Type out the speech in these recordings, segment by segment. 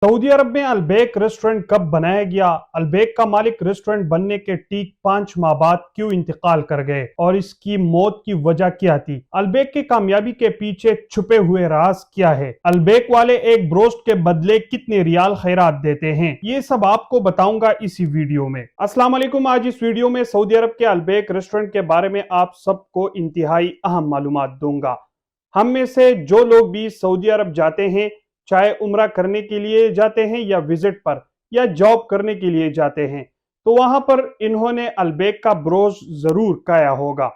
Saudi अरब में Al Baik restaurant कब बनाया गया? अलबेक का मालिक रेस्टोरेंट बनने के ठीक 5 माह बाद क्यों इंतकाल कर गए और इसकी मौत की वजह क्या थी? अलबेक की कामयाबी के पीछे छुपे हुए राज क्या है? अलबेक वाले एक ब्रोस्ट के बदले कितने रियाल खैरात देते हैं? ये सब आपको बताऊंगा इसी वीडियो में। अस्सलाम वालेकुम। आज इस वीडियो में सऊदी अरब के अलबेक रेस्टोरेंट के बारे में आप सबको इंतहाई अहम मालूमात दूंगा। हम में से जो लोग भी सऊदी अरब जाते हैं, चाहे उम्रा करने के लिए जाते हैं या विजिट पर या जॉब करने के लिए जाते हैं, तो वहां पर इन्होंने अलबेक का ब्रोश जरूर खाया होगा।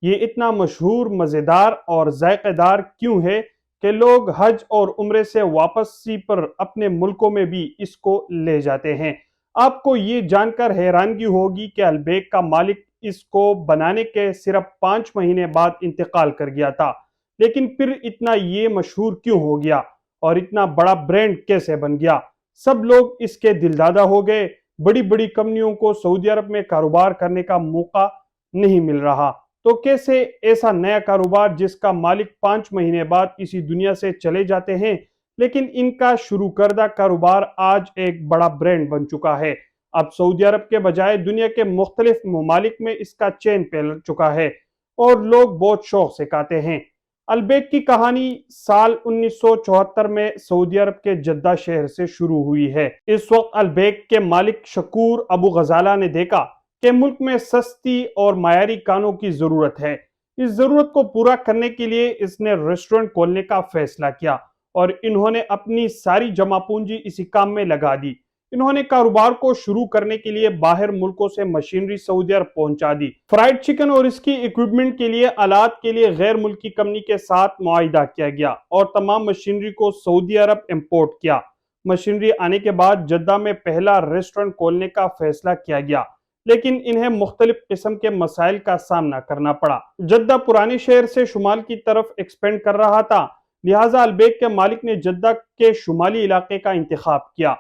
ये इतना मशहूर, मजेदार और जायकेदार क्यों है कि लोग हज और उम्रे से वापसी पर अपने मुल्कों में भी इसको ले जाते हैं। आपको ये जानकर हैरानगी होगी कि अलबेक का मालिक इसको बनाने के सिर्फ 5 महीने बाद इंतकाल कर गया था, लेकिन फिर इतना ये मशहूर क्यों हो गया और इतना बड़ा ब्रांड कैसे बन गया? सब लोग इसके दिलदादा हो गए। बड़ी बड़ी कंपनियों को सऊदी अरब में कारोबार करने का मौका नहीं मिल रहा, तो कैसे ऐसा नया कारोबार जिसका मालिक 5 महीने बाद इसी दुनिया से चले जाते हैं, लेकिन इनका शुरू करदा कारोबार आज एक बड़ा ब्रांड बन चुका है। अब सऊदी अरब के बजाय दुनिया के मुख्तलिफ ममालिक में इसका चेन फैल चुका है और लोग बहुत शौक से खाते हैं। अलबेक की कहानी साल 1974 में सऊदी अरब के जद्दा शहर से शुरू हुई है। इस वक्त अलबेक के मालिक शकूर अबू गजाला ने देखा कि मुल्क में सस्ती और मायारी खानों की जरूरत है। इस जरूरत को पूरा करने के लिए इसने रेस्टोरेंट खोलने का फैसला किया और इन्होंने अपनी सारी जमा पूंजी इसी काम में लगा दी। इन्होंने कारोबार को शुरू करने के लिए बाहर मुल्कों से मशीनरी सऊदी अरब पहुंचा दी। फ्राइड चिकन और इसकी इक्विपमेंट के लिए आलात के लिए गैर मुल्की कंपनी के साथ मुआहिदा किया गया और तमाम मशीनरी को सऊदी अरब इंपोर्ट किया। मशीनरी आने के बाद जद्दा में पहला रेस्टोरेंट खोलने का फैसला किया गया, लेकिन इन्हें मुख्तलिफ किस्म के मसाइल का सामना करना पड़ा। जद्दा पुराने शहर से शुमाल की तरफ एक्सपेंड कर रहा था, लिहाजा अलबेक के मालिक ने जद्दा के शुमाली इलाके का इंतखाब किया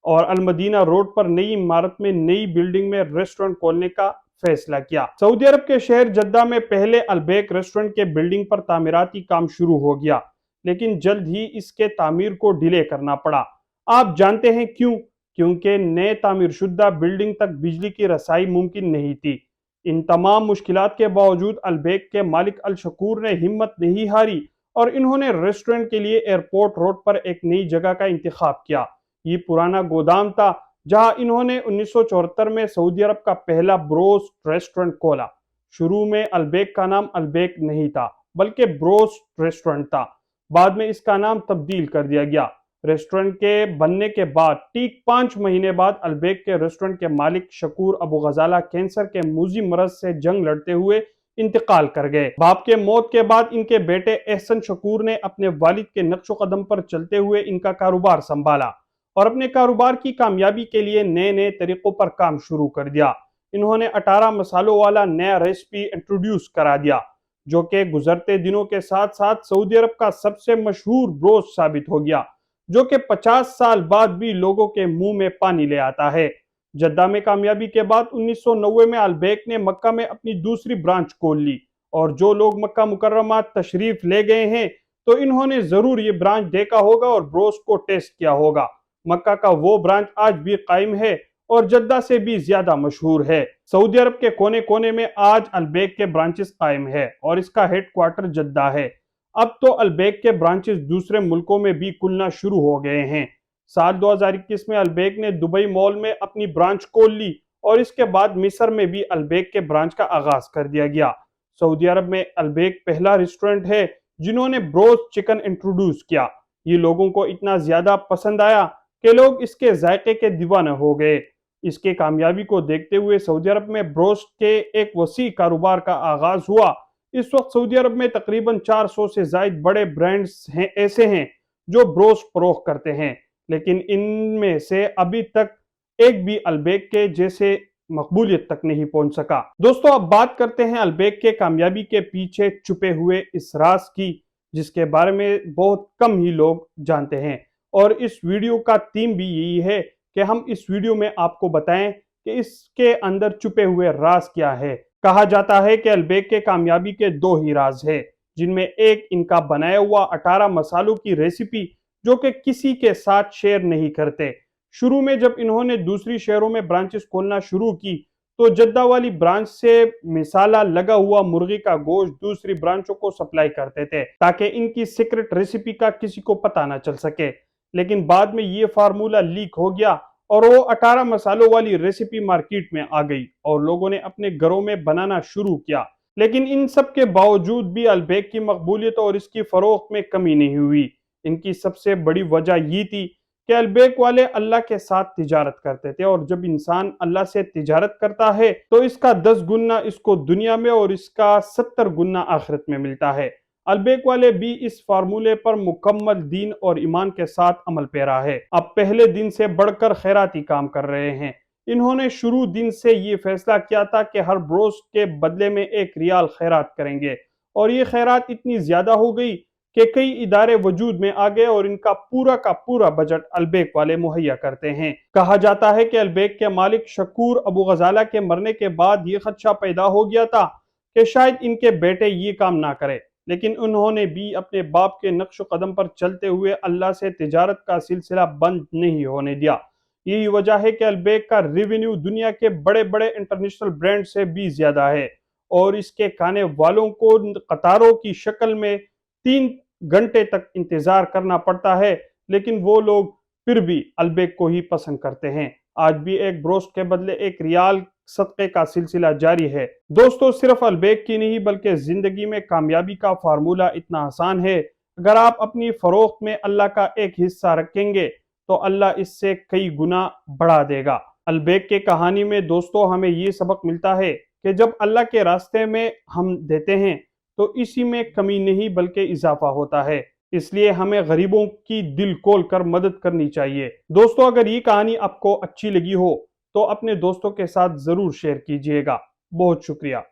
और अलमदीना रोड पर नई इमारत में नई बिल्डिंग में रेस्टोरेंट खोलने का फैसला किया। सऊदी अरब के शहर जद्दा में पहले अलबेक रेस्टोरेंट के बिल्डिंग पर तामीराती काम शुरू हो गया, लेकिन जल्द ही इसके तामीर को डिले करना पड़ा। आप जानते हैं क्यों? क्योंकि नए तामीर शुदा बिल्डिंग तक बिजली की रसाई मुमकिन नहीं थी। इन तमाम मुश्किलात के बावजूद अलबेक के मालिक अल शकूर ने हिम्मत नहीं हारी और इन्होंने रेस्टोरेंट के लिए एयरपोर्ट रोड पर एक नई जगह का इंतखाब किया। ये पुराना गोदाम था जहां इन्होंने 1974 में सऊदी अरब का पहला ब्रोस्ट रेस्टोरेंट खोला। शुरू में अलबेक का नाम अलबेक नहीं था, बल्कि ब्रोस्ट रेस्टोरेंट था। बाद में इसका नाम तब्दील कर दिया गया। रेस्टोरेंट के बनने के बाद ठीक 5 महीने बाद अलबेक के रेस्टोरेंट के मालिक शकूर अबू गजाला कैंसर के मूजी मरज से जंग लड़ते हुए इंतकाल कर गए। बाप के मौत के बाद इनके बेटे एहसन शकूर ने अपने वालिद के नक्शो कदम पर चलते हुए इनका कारोबार संभाला और अपने कारोबार की कामयाबी के लिए नए नए तरीकों पर काम शुरू कर दिया। इन्होंने 18 मसालों वाला नया रेसिपी इंट्रोड्यूस करा दिया, जो कि गुजरते दिनों के साथ साथ सऊदी अरब का सबसे मशहूर ब्रोस्ट साबित हो गया, जो कि 50 साल बाद भी लोगों के मुंह में पानी ले आता है। जद्दा में कामयाबी के बाद 1990 में अलबेक ने मक्का में अपनी दूसरी ब्रांच खोल ली और जो लोग मक्का मुकर्रमा तशरीफ ले गए हैं, तो इन्होंने जरूर ये ब्रांच देखा होगा और ब्रोस्ट को टेस्ट किया होगा। मक्का का वो ब्रांच आज भी कायम है और जद्दा से भी ज्यादा मशहूर है। सऊदी अरब के कोने कोने में आज अलबेक के ब्रांचेस कायम है और इसका हेडक्वार्टर जद्दा है। अब तो अलबेक के ब्रांचेस दूसरे मुल्कों में भी खुलना शुरू हो गए हैं। साल 2021 में अलबेक ने दुबई मॉल में अपनी ब्रांच खोल ली और इसके बाद मिस्र में भी अलबेक के ब्रांच का आगाज कर दिया गया। सऊदी अरब में अलबेक पहला रेस्टोरेंट है जिन्होंने ब्रोस्ट चिकन इंट्रोड्यूस किया। ये लोगों को इतना ज्यादा पसंद आया कि लोग इसके जायके के दीवाने हो गए। इसके कामयाबी को देखते हुए सऊदी अरब में ब्रोस्ट के एक वसी कारोबार का आगाज हुआ। इस वक्त सऊदी अरब में तकरीबन 400 से जायद बड़े ब्रांड्स हैं ऐसे हैं जो ब्रोस्ट फरोख्त करते हैं, लेकिन इनमें से अभी तक एक भी अलबेक के जैसे मकबूलियत तक नहीं पहुंच सका। दोस्तों, अब बात करते हैं अलबेक के कामयाबी के पीछे छुपे हुए इस राज की, जिसके बारे में बहुत कम ही लोग जानते हैं। और इस वीडियो का थीम भी यही है कि हम इस वीडियो में आपको बताएं कि इसके अंदर छुपे हुए राज क्या है। कहा जाता है कि अलबेक के कामयाबी के दो ही राज है, जिनमें एक इनका बनाया हुआ 18 मसालों की रेसिपी, جو کہ کسی کے ساتھ شیئر نہیں کرتے۔ شروع میں جب انہوں نے دوسری شہروں میں برانچز کھولنا شروع کی تو جدہ والی برانچ سے مسالہ لگا ہوا مرغی کا گوشت دوسری برانچوں کو سپلائی کرتے تھے تاکہ ان کی سیکرٹ ریسیپی کا کسی کو پتہ نہ چل سکے، لیکن بعد میں یہ فارمولہ لیک ہو گیا اور وہ 18 مسالوں والی ریسیپی مارکیٹ میں آ گئی اور لوگوں نے اپنے گھروں میں بنانا شروع کیا۔ لیکن ان سب کے باوجود بھی البیک کی مقبولیت اور اس کی فروخت میں کمی نہیں ہوئی۔ ان کی سب سے بڑی وجہ یہ تھی کہ البیک والے اللہ کے ساتھ تجارت کرتے تھے، اور جب انسان اللہ سے تجارت کرتا ہے تو اس کا 10 گنا اس کو دنیا میں اور اس کا 70 گنا آخرت میں ملتا ہے۔ البیک والے بھی اس فارمولے پر مکمل دین اور ایمان کے ساتھ عمل پیرا ہے۔ اب پہلے دن سے بڑھ کر خیراتی کام کر رہے ہیں۔ انہوں نے شروع دن سے یہ فیصلہ کیا تھا کہ ہر بروز کے بدلے میں 1 ریال خیرات کریں گے، اور یہ خیرات اتنی زیادہ ہو گئی کہ کئی ادارے وجود میں آ گئے اور ان کا پورا بجٹ البیک والے مہیا کرتے ہیں۔ کہا جاتا ہے کہ البیک کے مالک شکور ابو غزالہ کے مرنے کے بعد یہ خدشہ پیدا ہو گیا تھا کہ شاید ان کے بیٹے یہ کام نہ کرے، لیکن انہوں نے بھی اپنے باپ کے نقش و قدم پر چلتے ہوئے اللہ سے تجارت کا سلسلہ بند نہیں ہونے دیا۔ یہی وجہ ہے کہ البیک کا ریونیو دنیا کے بڑے بڑے انٹرنیشنل برانڈ سے بھی زیادہ ہے، اور اس کے کھانے والوں کو قطاروں کی شکل میں 3 گھنٹے تک انتظار کرنا پڑتا ہے، لیکن وہ لوگ پھر بھی البیک کو ہی پسند کرتے ہیں۔ آج بھی ایک بروسٹ کے بدلے 1 ریال صدقے کا سلسلہ جاری ہے۔ دوستو، صرف البیک کی نہیں بلکہ زندگی میں کامیابی کا فارمولہ اتنا آسان ہے۔ اگر آپ اپنی فروخت میں اللہ کا ایک حصہ رکھیں گے تو اللہ اس سے کئی گنا بڑھا دے گا۔ البیک کے کہانی میں دوستو ہمیں یہ سبق ملتا ہے کہ جب اللہ کے راستے میں ہم دیتے ہیں تو اسی میں کمی نہیں بلکہ اضافہ ہوتا ہے۔ اس لیے ہمیں غریبوں کی دل کھول کر مدد کرنی چاہیے۔ دوستو، اگر یہ کہانی آپ کو اچھی لگی ہو تو اپنے دوستوں کے ساتھ ضرور شیئر کیجئے گا۔ بہت شکریہ۔